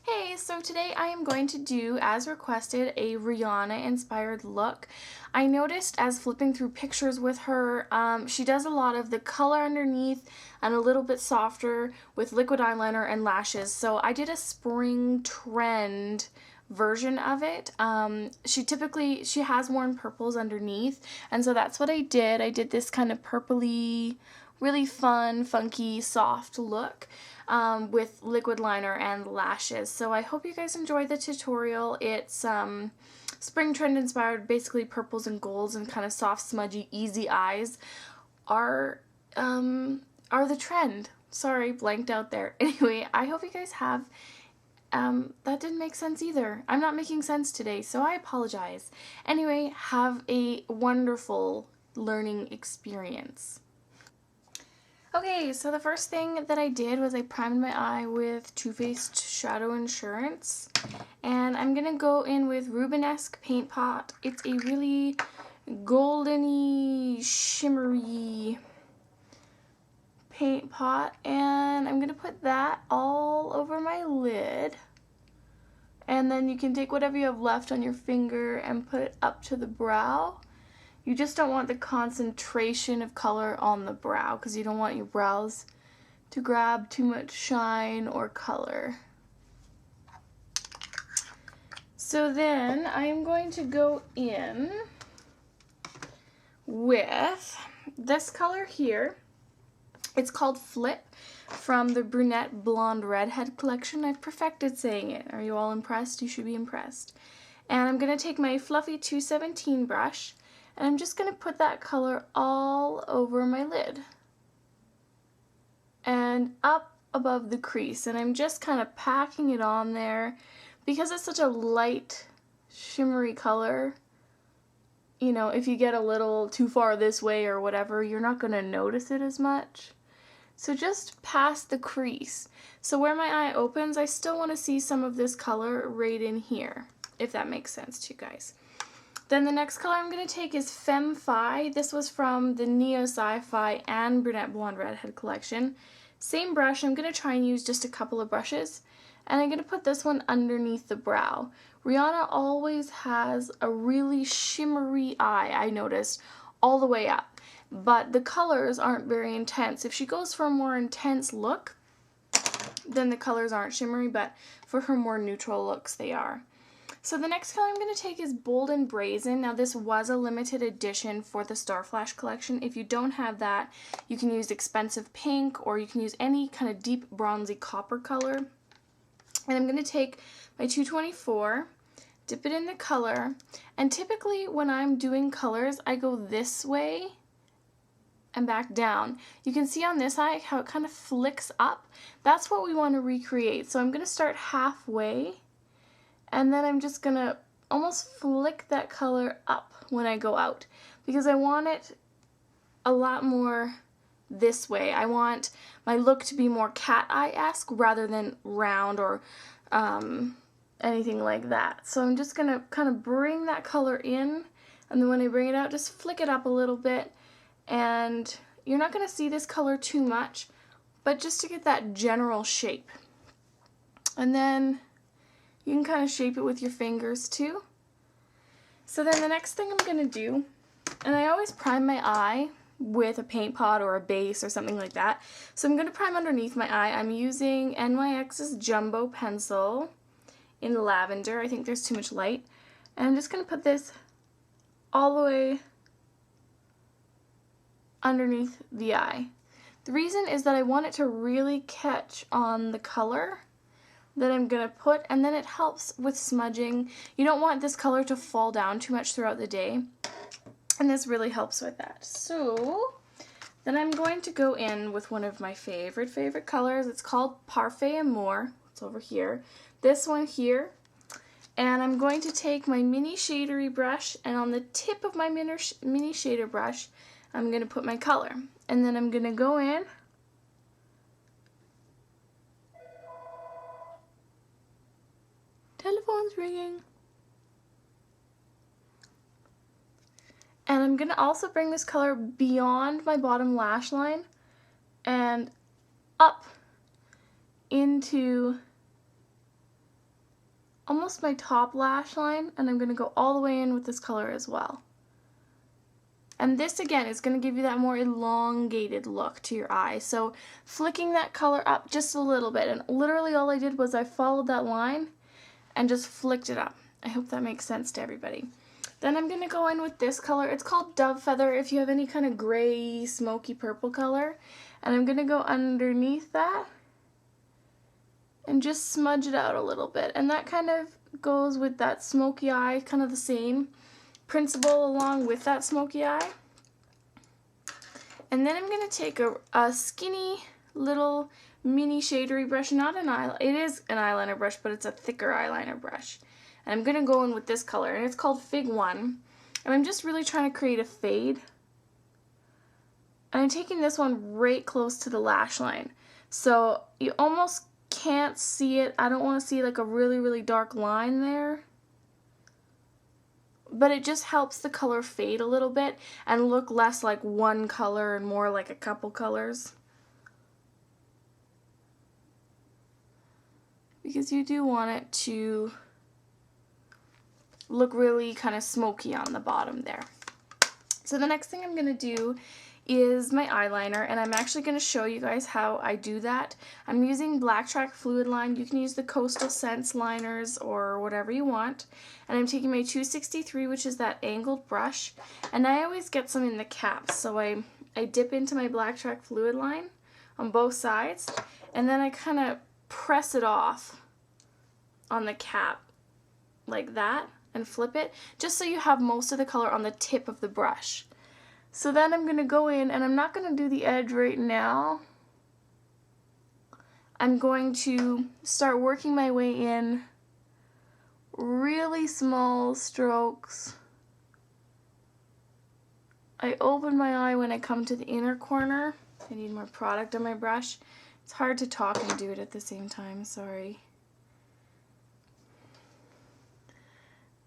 Hey, so today I am going to do, as requested, a Rihanna inspired look. I noticed as flipping through pictures with her, she does a lot of the color underneath and a little bit softer with liquid eyeliner and lashes. So I did a spring trend version of it. She has worn purples underneath, and so that's what I did. I did this kind of purpley, really fun, funky, soft look with liquid liner and lashes. So I hope you guys enjoy the tutorial. It's spring trend inspired, basically purples and golds and kind of soft, smudgy, easy eyes are the trend. Sorry, blanked out there. Anyway, I hope you guys have that didn't make sense either. I'm not making sense today, so I apologize. Anyway, have a wonderful learning experience. Okay, so the first thing that I did was I primed my eye with Too Faced Shadow Insurance, and I'm gonna go in with Rubenesque Paint Pot. It's a really goldeny, shimmery paint pot, and I'm gonna put that all over my lid, and then you can take whatever you have left on your finger and put it up to the brow. You just don't want the concentration of color on the brow because you don't want your brows to grab too much shine or color. So then I'm going to go in with this color here. It's called Flip from the Brunette Blonde Redhead collection. I've perfected saying it. Are you all impressed? You should be impressed. And I'm going to take my fluffy 217 brush, and I'm just going to put that color all over my lid and up above the crease. And I'm just kind of packing it on there because it's such a light, shimmery color. You know, if you get a little too far this way or whatever, you're not going to notice it as much. So just past the crease. So where my eye opens, I still want to see some of this color right in here, if that makes sense to you guys. Then the next color I'm going to take is FEMME. This was from the N.Y.C and Brunette Blonde Redhead collection. Same brush. I'm going to try and use just a couple of brushes, and I'm going to put this one underneath the brow. Rihanna always has a really shimmery eye, I noticed, all the way up, but the colors aren't very intense. If she goes for a more intense look, then the colors aren't shimmery, but for her more neutral looks, they are. So the next color I'm going to take is Bold and Brazen. Now this was a limited edition for the Star Flash collection. If you don't have that, you can use Expensive Pink, or you can use any kind of deep bronzy copper color. And I'm going to take my 224, dip it in the color, and typically when I'm doing colors, I go this way and back down. You can see on this eye how it kind of flicks up. That's what we want to recreate. So I'm going to start halfway, and then I'm just going to almost flick that color up when I go out, because I want it a lot more this way. I want my look to be more cat eye-esque rather than round or anything like that. So I'm just going to kind of bring that color in, and then when I bring it out, just flick it up a little bit. And you're not going to see this color too much, but just to get that general shape. And then you can kind of shape it with your fingers too. So then the next thing I'm going to do, and I always prime my eye with a paint pot or a base or something like that. So I'm going to prime underneath my eye. I'm using N.Y.X's Jumbo Pencil in Lavender. I think there's too much light. And I'm just going to put this all the way underneath the eye. The reason is that I want it to really catch on the color that I'm going to put, and then it helps with smudging. You don't want this color to fall down too much throughout the day, and this really helps with that. So then I'm going to go in with one of my favorite colors. It's called Parfait AMOUR. It's over here. This one here. And I'm going to take my mini shadery brush, and on the tip of my mini shader brush, I'm going to put my color. And then I'm going to go in telephone's ringing. And I'm going to also bring this color beyond my bottom lash line and up into almost my top lash line, and I'm going to go all the way in with this color as well. And this again is going to give you that more elongated look to your eye. So flicking that color up just a little bit, and literally all I did was I followed that line and just flicked it up. I hope that makes sense to everybody. Then I'm going to go in with this color. It's called Dove Feather if you have any kind of gray, smoky purple color. And I'm going to go underneath that and just smudge it out a little bit. And that kind of goes with that smoky eye, kind of the same principle along with that smoky eye. And then I'm going to take a skinny little mini shadery brush, not an eyeliner, it is an eyeliner brush, but it's a thicker eyeliner brush. And I'm going to go in with this color, and it's called Fig 1. And I'm just really trying to create a fade. And I'm taking this one right close to the lash line. So you almost can't see it. I don't want to see like a really, really dark line there. But it just helps the color fade a little bit and look less like one color and more like a couple colors. Because you do want it to look really kind of smoky on the bottom there. So the next thing I'm going to do is my eyeliner, and I'm actually going to show you guys how I do that. I'm using Black Track Fluid Line. You can use the Coastal Scents liners or whatever you want. And I'm taking my 263, which is that angled brush, and I always get some in the caps. So I dip into my Black Track Fluid Line on both sides, and then I kind of press it off on the cap like that and flip it, just so you have most of the color on the tip of the brush. So then I'm going to go in, and I'm not going to do the edge right now. I'm going to start working my way in really small strokes. I open my eye when I come to the inner corner. I need more product on my brush. It's hard to talk and do it at the same time, sorry.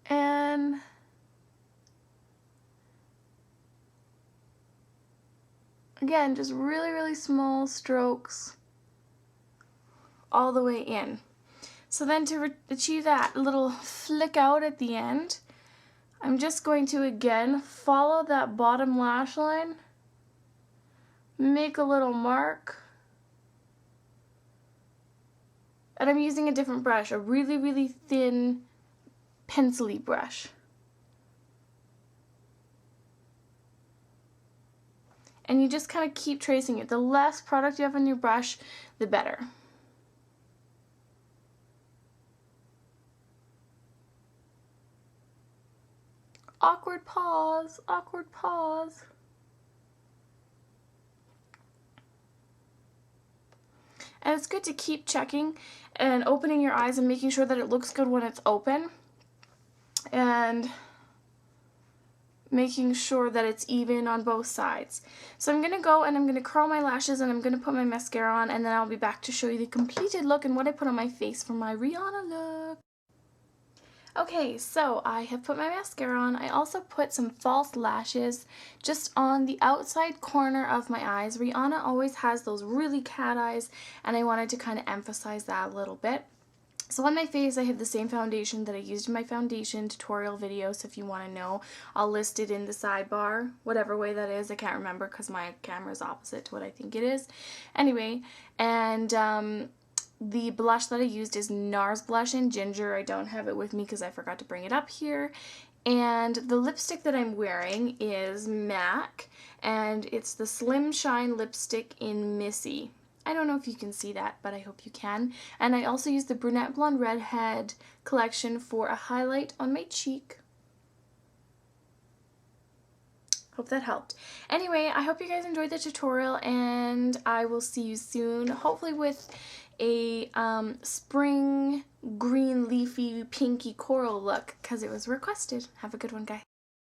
And again, just really, really small strokes all the way in. So then to achieve that little flick out at the end, I'm just going to again follow that bottom lash line, make a little mark, and I'm using a different brush, a really, really thin pencil-y brush. And you just kind of keep tracing it. The less product you have on your brush, the better. Awkward pause, awkward pause. And it's good to keep checking and opening your eyes and making sure that it looks good when it's open. And making sure that it's even on both sides. So I'm going to go and I'm going to curl my lashes, and I'm going to put my mascara on, and then I'll be back to show you the completed look and what I put on my face for my Rihanna look. Okay, so I have put my mascara on. I also put some false lashes just on the outside corner of my eyes. Rihanna always has those really cat eyes, and I wanted to kind of emphasize that a little bit. So on my face, I have the same foundation that I used in my foundation tutorial video, so if you want to know, I'll list it in the sidebar, whatever way that is. I can't remember because my camera is opposite to what I think it is. Anyway, and the blush that I used is NARS blush in Ginger. I don't have it with me because I forgot to bring it up here. And the lipstick that I'm wearing is M.A.C, and it's the SLIMSHINE lipstick in MISSY. I don't know if you can see that, but I hope you can. And I also used the Brunette Blonde Redhead collection for a highlight on my cheek. Hope that helped. Anyway, I hope you guys enjoyed the tutorial, and I will see you soon, hopefully with a spring green leafy pinky coral look, because it was requested. Have a good one, guys.